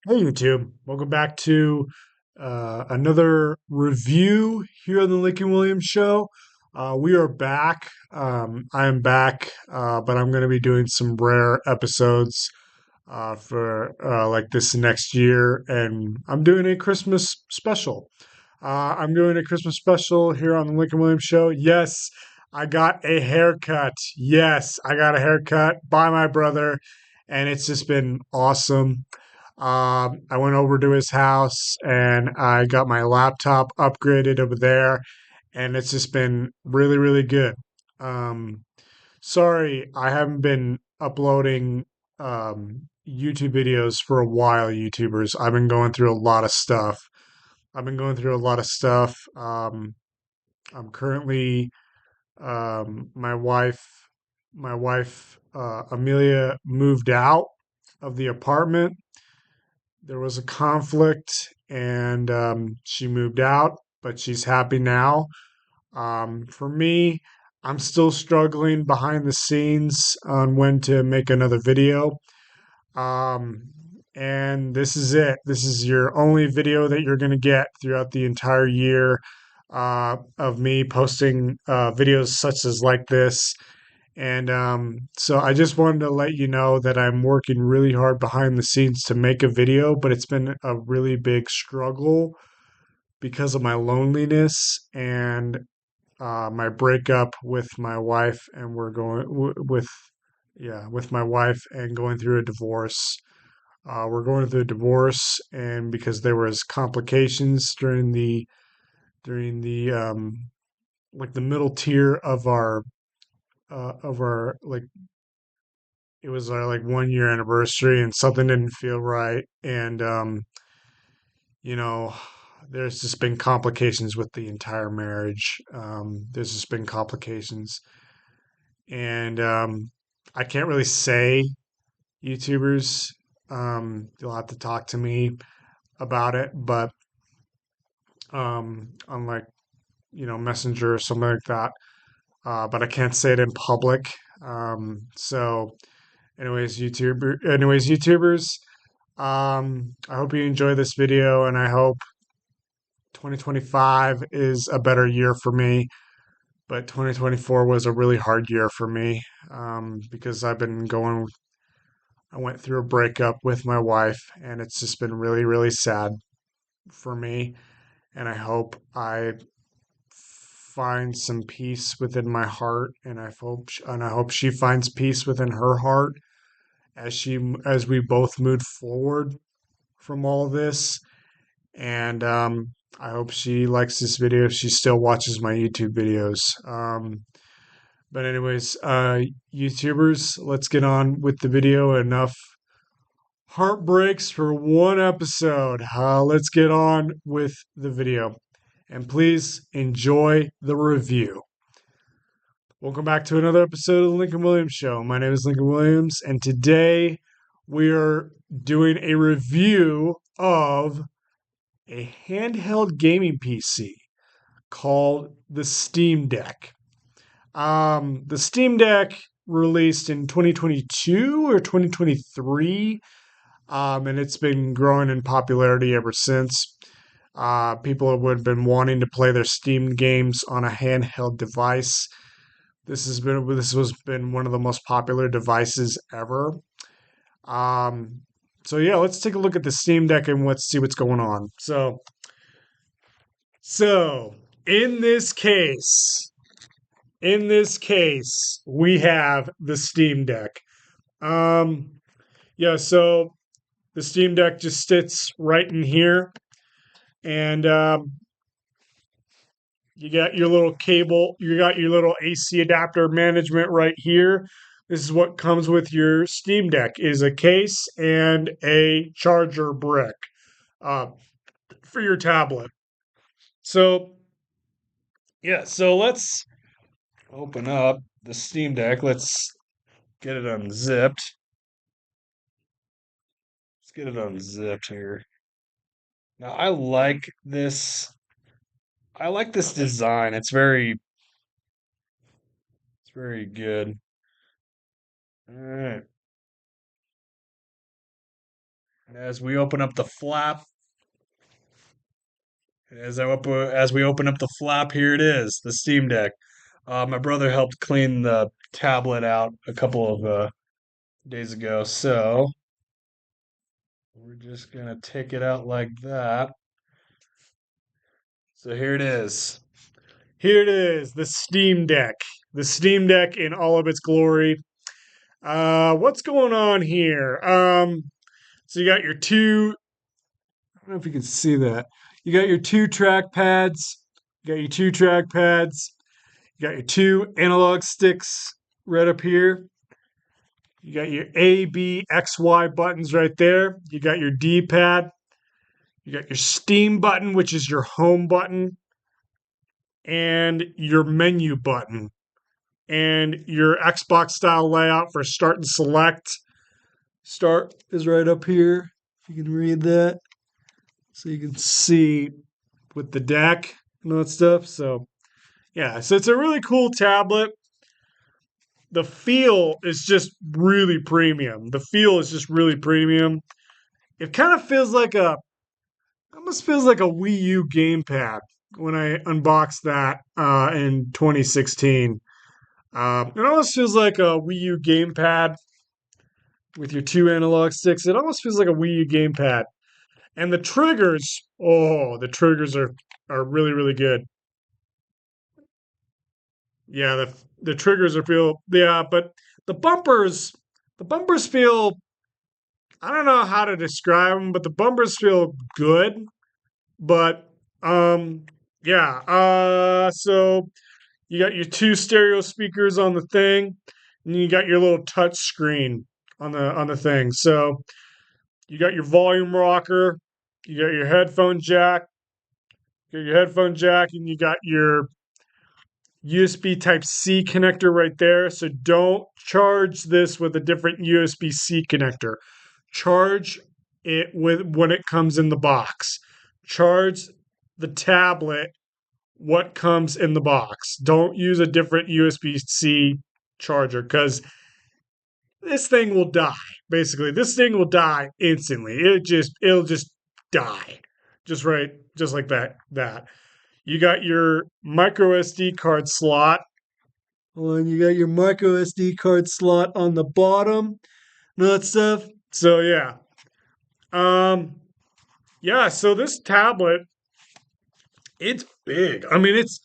Hey YouTube, welcome back to another review here on the Lincoln Williams Show. We are back. I am back, but I'm going to be doing some rare episodes for like this next year, and I'm doing a Christmas special. I'm doing a Christmas special here on the Lincoln Williams Show. Yes, I got a haircut. Yes, I got a haircut by my brother, and it's just been awesome. I went over to his house and I got my laptop upgraded over there, and it's just been really, really good. Um, Sorry, I haven't been uploading YouTube videos for a while, YouTubers. I've been going through a lot of stuff. I've been going through a lot of stuff. I'm currently my wife Amelia moved out of the apartment. There was a conflict and she moved out, but she's happy now. For me, I'm still struggling behind the scenes on when to make another video. Um, and this is it. This is your only video that you're going to get throughout the entire year of me posting videos such as like this. And so I just wanted to let you know that I'm working really hard behind the scenes to make a video, but it's been a really big struggle because of my loneliness and my breakup with my wife, and we're going with yeah with my wife and going through a divorce. We're going through a divorce, and because there was complications during the like the middle tier of our like it was our like 1 year anniversary and something didn't feel right and you know there's just been complications with the entire marriage. There's just been complications and I can't really say YouTubers. You'll have to talk to me about it, but on like Messenger or something like that. But I can't say it in public. So anyways YouTubers, I hope you enjoy this video, and I hope 2025 is a better year for me. But 2024 was a really hard year for me because I went through a breakup with my wife, and it's just been really, really sad for me. And I find some peace within my heart, and I hope she finds peace within her heart as we both move forward from all this. And I hope she likes this video if she still watches my YouTube videos. But anyways, YouTubers, let's get on with the video. Enough heartbreaks for one episode. Let's get on with the video. And please enjoy the review. Welcome back to another episode of the Lincoln Williams Show. My name is Lincoln Williams, and today we are doing a review of a handheld gaming PC called the Steam Deck. The Steam Deck released in 2022 or 2023, and it's been growing in popularity ever since. People have been wanting to play their Steam games on a handheld device. This has been one of the most popular devices ever. Um, so yeah, let's take a look at the Steam Deck and let's see what's going on. So in this case, we have the Steam Deck. Um, yeah, so the Steam Deck just sits right in here, and you got your little cable, you got your little AC adapter management right here. This is what comes with your Steam Deck: is a case and a charger brick uh, for your tablet. So yeah, so let's open up the Steam Deck. Let's get it unzipped. Let's get it unzipped here. Now I like this design. It's very good. All right. As we open up the flap, as we open up the flap, here it is, the Steam Deck. My brother helped clean the tablet out a couple of days ago, so we're just gonna take it out like that. So here it is. Here it is, the Steam Deck. The Steam Deck in all of its glory. What's going on here? So you got your two, I don't know if you can see that. You got your two track pads. You got your two track pads. You got your two analog sticks right up here. You got your A, B, X, Y buttons right there. You got your D pad. You got your Steam button, which is your home button, and your menu button, and your Xbox style layout for start and select. Start is right up here. If you can read that, so you can see with the deck and all that stuff. So, yeah, so it's a really cool tablet. The feel is just really premium. The feel is just really premium. It kind of feels like almost feels like a Wii U gamepad when I unboxed that in 2016. It almost feels like a Wii U gamepad with your two analog sticks. It almost feels like a Wii U gamepad. And the triggers, oh, the triggers are really, really good. Yeah, the triggers are feel yeah, but the bumpers the bumpers feel, I don't know how to describe them, but the bumpers feel good. But yeah, so you got your two stereo speakers on the thing, and you got your little touch screen on the thing. So you got your volume rocker, you got your headphone jack, and you got your USB Type C connector right there. So don't charge this with a different USB C connector. Charge it with when it comes in the box. Charge the tablet what comes in the box. Don't use a different USB C charger because this thing will die. Basically, this thing will die instantly. It'll just die. Just like that. You got your micro SD card slot. And you got your micro SD card slot on the bottom and all that stuff. So yeah. Um yeah, so this tablet, it's big. I mean it's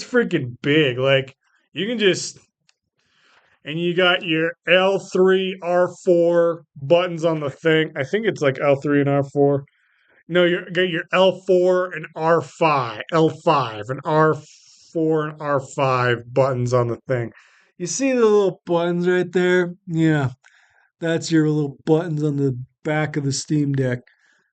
freaking big. Like you can just and you got your L3 R4 buttons on the thing. I think it's like L3 and R4. No, you got your L4 and R5, L5 and R4 and R5 buttons on the thing. You see the little buttons right there? Yeah, that's your little buttons on the back of the Steam Deck.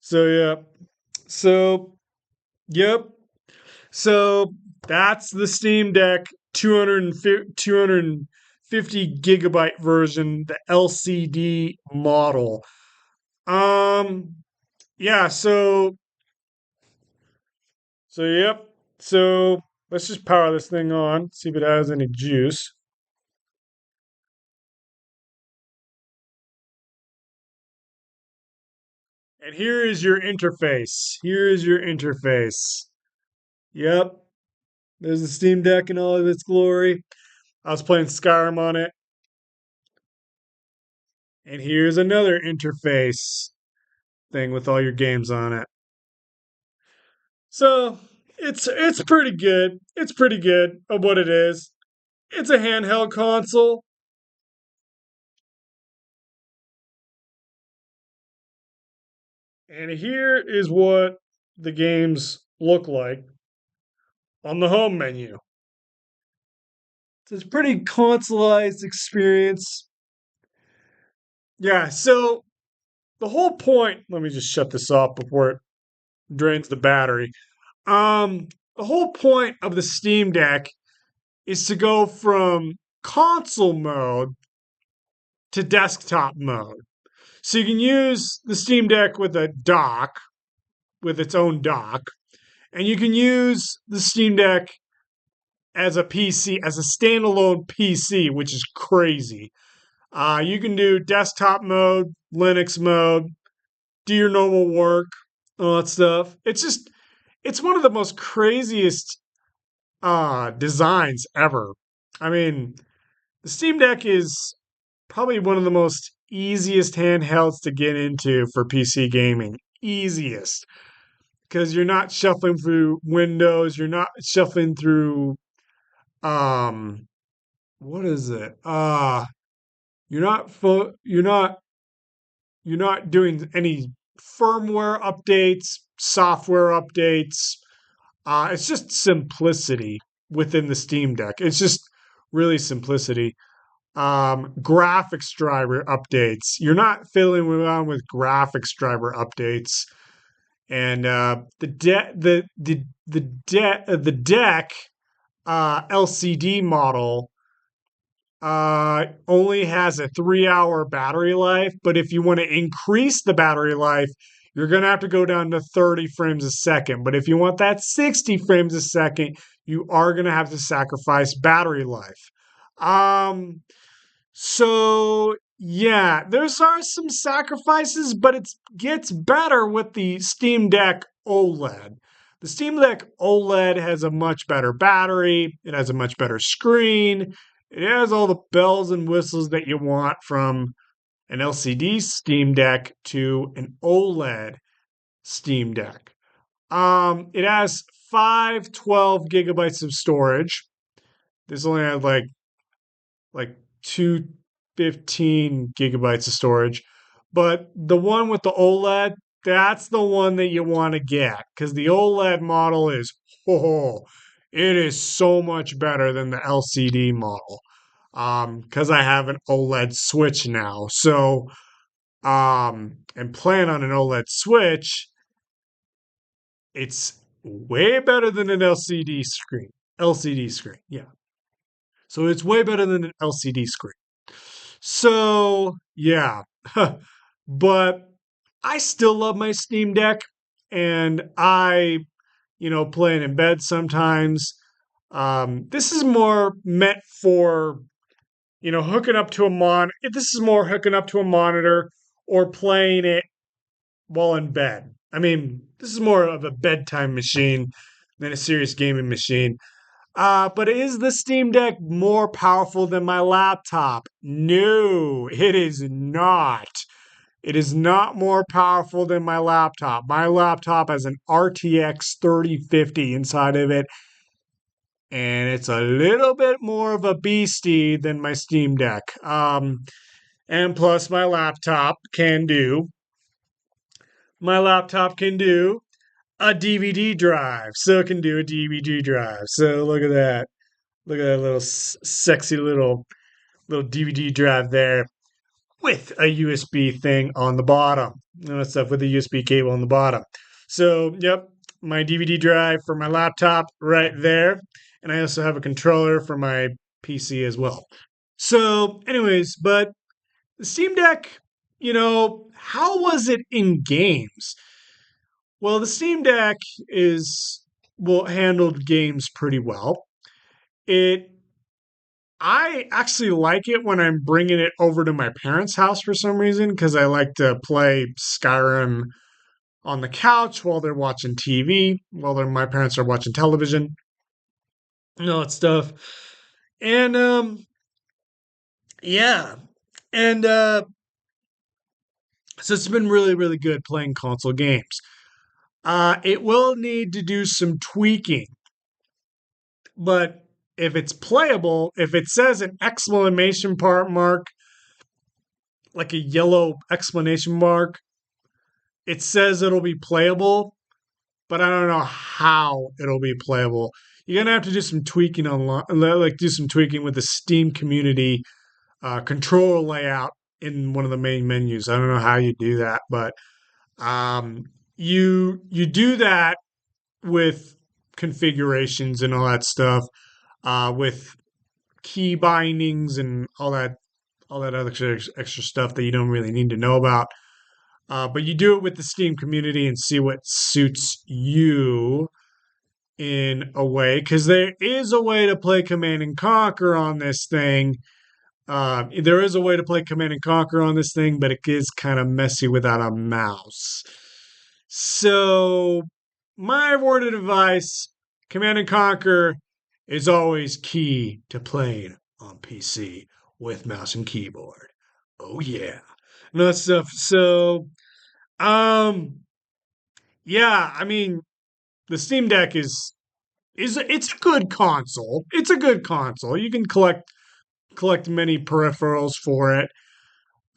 So yeah, so yep, so that's the Steam Deck 250 gigabyte version, the LCD model. Um, yeah, so yep. So let's just power this thing on, see if it has any juice. And here is your interface. Here is your interface. Yep. There's the Steam Deck in all of its glory. I was playing Skyrim on it. And here's another interface thing with all your games on it. So it's pretty good. It's pretty good of what it is. It's a handheld console. And here is what the games look like on the home menu. It's a pretty consoleized experience. Yeah, so the whole point, let me just shut this off before it drains the battery. The whole point of the Steam Deck is to go from console mode to desktop mode. So you can use the Steam Deck with a dock, with its own dock, and you can use the Steam Deck as a PC, as a standalone PC, which is crazy. You can do desktop mode, Linux mode, do your normal work, all that stuff. It's one of the most craziest designs ever. I mean, the Steam Deck is probably one of the most easiest handhelds to get into for PC gaming. Easiest. Because you're not shuffling through windows, you're not shuffling through um what is it? You're not doing any firmware updates, software updates. It's just simplicity within the Steam Deck. It's just really simplicity. Graphics driver updates. You're not fiddling around with graphics driver updates, and the deck LCD model only has a 3 hour battery life, but if you want to increase the battery life, you're going to have to go down to 30 frames a second. But if you want that 60 frames a second, you are going to have to sacrifice battery life. So yeah, there's are some sacrifices, but it gets better with the Steam Deck OLED. The Steam Deck OLED has a much better battery, it has a much better screen, it has all the bells and whistles that you want from an LCD Steam Deck to an OLED Steam Deck. It has 512 gigabytes of storage. This only has like 215 gigabytes of storage. But the one with the OLED, that's the one that you want to get because the OLED model is, oh, it is so much better than the LCD model. Because I have an OLED Switch now. So, and plan on an OLED Switch, it's way better than an LCD screen. LCD screen, yeah. So it's way better than an LCD screen. So, yeah. But I still love my Steam Deck and play it in bed sometimes. This is more meant for, hooking up to a this is more hooking up to a monitor or playing it while in bed. I mean, this is more of a bedtime machine than a serious gaming machine. But is the Steam Deck more powerful than my laptop? No, it is not. It is not more powerful than my laptop. My laptop has an RTX 3050 inside of it, and it's a little bit more of a beastie than my Steam Deck. And plus, my laptop can do a DVD drive. So it can do a DVD drive. So look at that. Look at that little sexy little DVD drive there with a USB thing on the bottom. That stuff with a USB cable on the bottom. So, yep, my DVD drive for my laptop right there. And I also have a controller for my PC as well. So, anyways, but the Steam Deck, how was it in games? Well, the Steam Deck handled games pretty well. It I actually like it when I'm bringing it over to my parents' house for some reason because I like to play Skyrim on the couch while they're watching TV, my parents are watching television, and all that stuff. And yeah, and so it's been really, really good playing console games. It will need to do some tweaking, but if it's playable, if it says an exclamation part mark, like a yellow exclamation mark, it says it'll be playable, but I don't know how it'll be playable. You're gonna have to do some tweaking online, like do some tweaking with the Steam community control layout in one of the main menus. I don't know how you do that, but um, you do that with configurations and all that stuff, with key bindings and all that other extra stuff that you don't really need to know about. But you do it with the Steam community and see what suits you in a way, because there is a way to play Command and Conquer on this thing There is a way to play Command and Conquer on this thing, but it is kind of messy without a mouse. So, my word of advice: Command and Conquer is always key to playing on PC with mouse and keyboard. Oh yeah, and that stuff. So, um, yeah, I mean, the Steam Deck is it's a good console. It's a good console. You can collect many peripherals for it.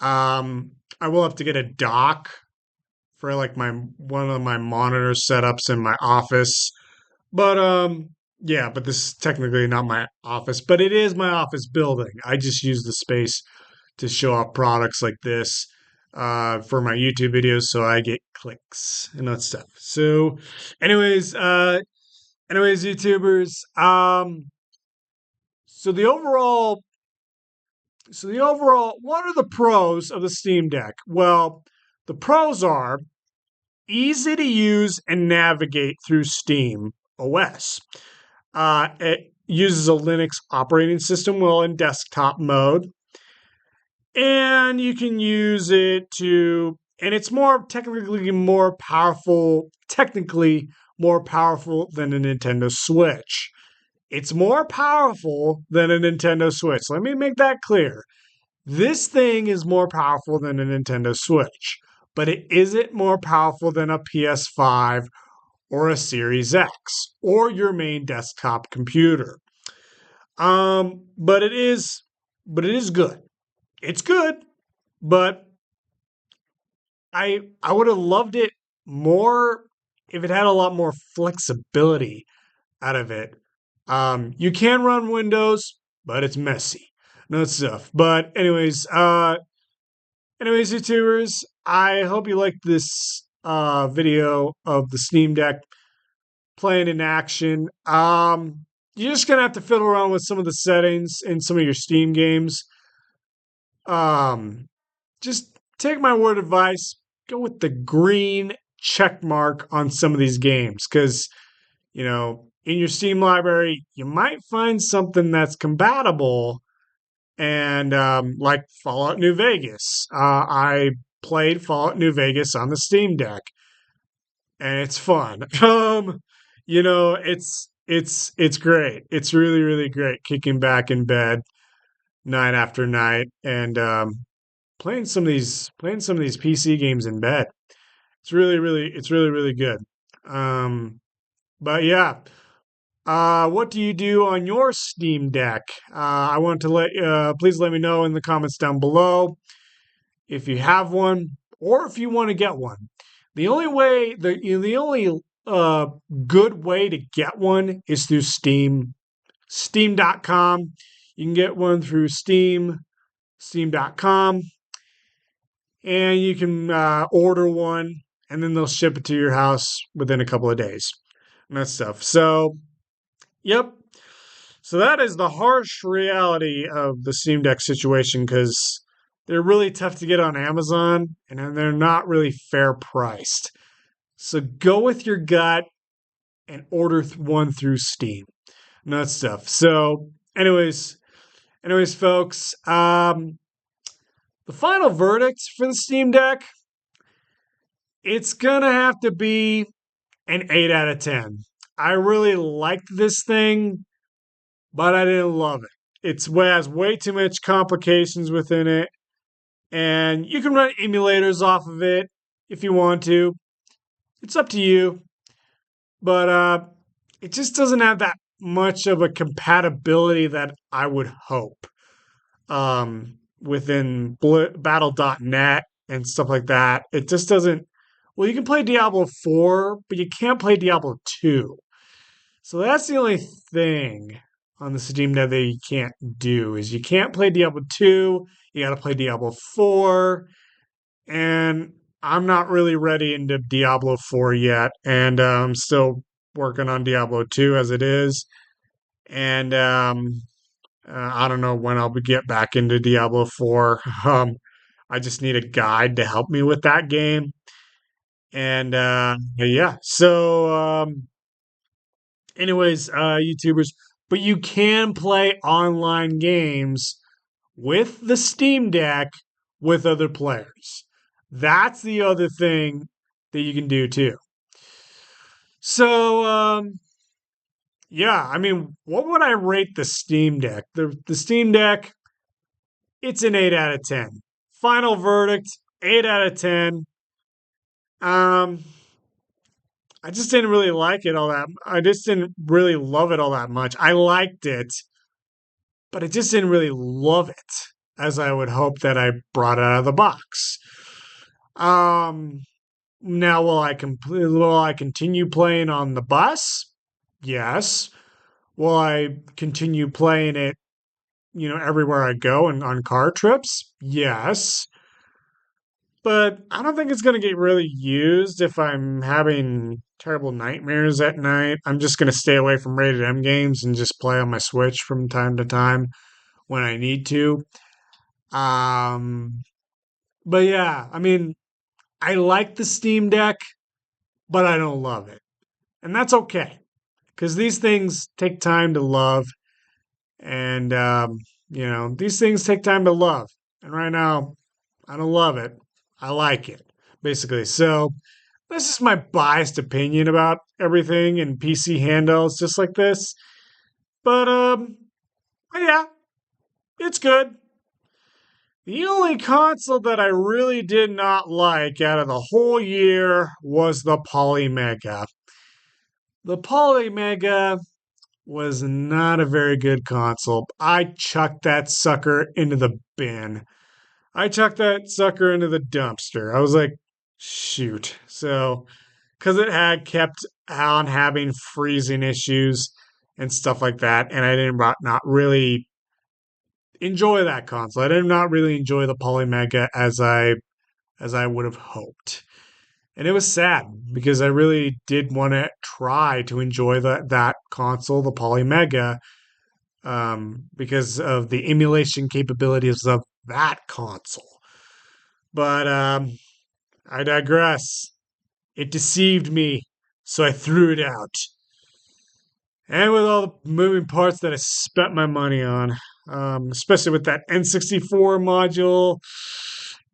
I will have to get a dock for like my one of my monitor setups in my office. But yeah, but this is technically not my office, but it is my office building. I just use the space to show off products like this for my YouTube videos so I get clicks and that stuff. So anyways, YouTubers, so the overall what are the pros of the Steam Deck? Well, the pros are easy to use and navigate through Steam OS. It uses a Linux operating system while in desktop mode, and you can use it to, and it's technically more powerful than a Nintendo Switch. It's more powerful than a Nintendo Switch. Let me make that clear. This thing is more powerful than a Nintendo Switch, but it isn't more powerful than a PS5 or a Series X or your main desktop computer. But it is good. It's good, but I would have loved it more if it had a lot more flexibility out of it. You can run Windows, but it's messy. No stuff. But anyways, YouTubers, I hope you liked this video of the Steam Deck playing in action. You're just gonna have to fiddle around with some of the settings in some of your Steam games. Um, just take my word of advice. Go with the green check mark on some of these games because in your Steam library you might find something that's compatible. And like Fallout New Vegas, I played Fallout New Vegas on the Steam Deck, and it's fun. It's great. It's really great kicking back in bed night after night and playing some of these PC games in bed. It's really good. Um, but yeah, what do you do on your Steam Deck? I want to please let me know in the comments down below if you have one or if you want to get one. The only good way to get one is through Steam, Steam.com. You can get one through Steam.com, and you can order one, and then they'll ship it to your house within a couple of days and that stuff. So, yep. So that is the harsh reality of the Steam Deck situation because they're really tough to get on Amazon and they're not really fair priced. So go with your gut and order one through Steam. And that stuff. So, anyways, folks, the final verdict for the Steam Deck, it's gonna have to be an 8 out of 10. I really liked this thing, but I didn't love it. It has way too much complications within it, and you can run emulators off of it if you want to. It's up to you, but it just doesn't have that much of a compatibility that I would hope within Battle.net and stuff like that. It just doesn't. Well, you can play Diablo 4, but you can't play Diablo 2. So that's the only thing on the Steam Deck that you can't do is you can't play Diablo 2, you got to play Diablo 4, and I'm not really ready into Diablo 4 yet, and I'm still working on Diablo 2 as it is, and I don't know when I'll get back into Diablo 4. I just need a guide to help me with that game, and yeah, so anyways, YouTubers, but you can play online games with the Steam Deck with other players. That's the other thing that you can do too. So, yeah, I mean, what would I rate the Steam Deck? The Steam Deck, it's an 8 out of 10. Final verdict, 8 out of 10. Um, I just didn't really like it all that. I just didn't really love it all that much. I liked it, but I just didn't really love it as I would hope that I brought it out of the box. Um, Now will I continue playing on the bus? Yes. Will I continue playing it, everywhere I go and on car trips? Yes. But I don't think it's going to get really used if I'm having terrible nightmares at night. I'm just going to stay away from rated M games and just play on my Switch from time to time when I need to. Um, but yeah, I mean, I like the Steam Deck, but I don't love it. And that's okay because these things take time to love. And, these things take time to love. And right now, I don't love it. I like it, basically. So, this is my biased opinion about everything and PC handhelds just like this. But yeah, it's good. The only console that I really did not like out of the whole year was the Polymega. The Polymega was not a very good console. I chucked that sucker into the bin. I chucked that sucker into the dumpster. I was like, shoot. So, because it had kept on having freezing issues and stuff like that, and I didn't not really enjoy that console. I did not really enjoy the Polymega as I would have hoped. And it was sad because I really did want to try to enjoy that console, the Polymega, because of the emulation capabilities of that console. But I digress. It deceived me, so I threw it out. And with all the moving parts that I spent my money on, especially with that N64 module.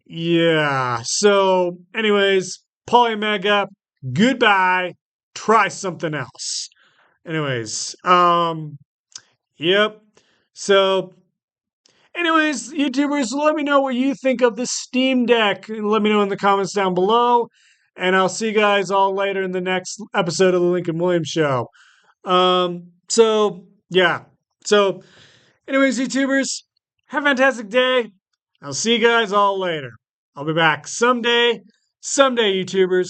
Yeah. So, anyways, Polymega, goodbye. Try something else. Anyways, yep. So, anyways, YouTubers, let me know what you think of the Steam Deck. Let me know in the comments down below. And I'll see you guys all later in the next episode of the Lincoln Williams Show. So yeah. So, anyways, YouTubers, have a fantastic day. I'll see you guys all later. I'll be back someday, YouTubers.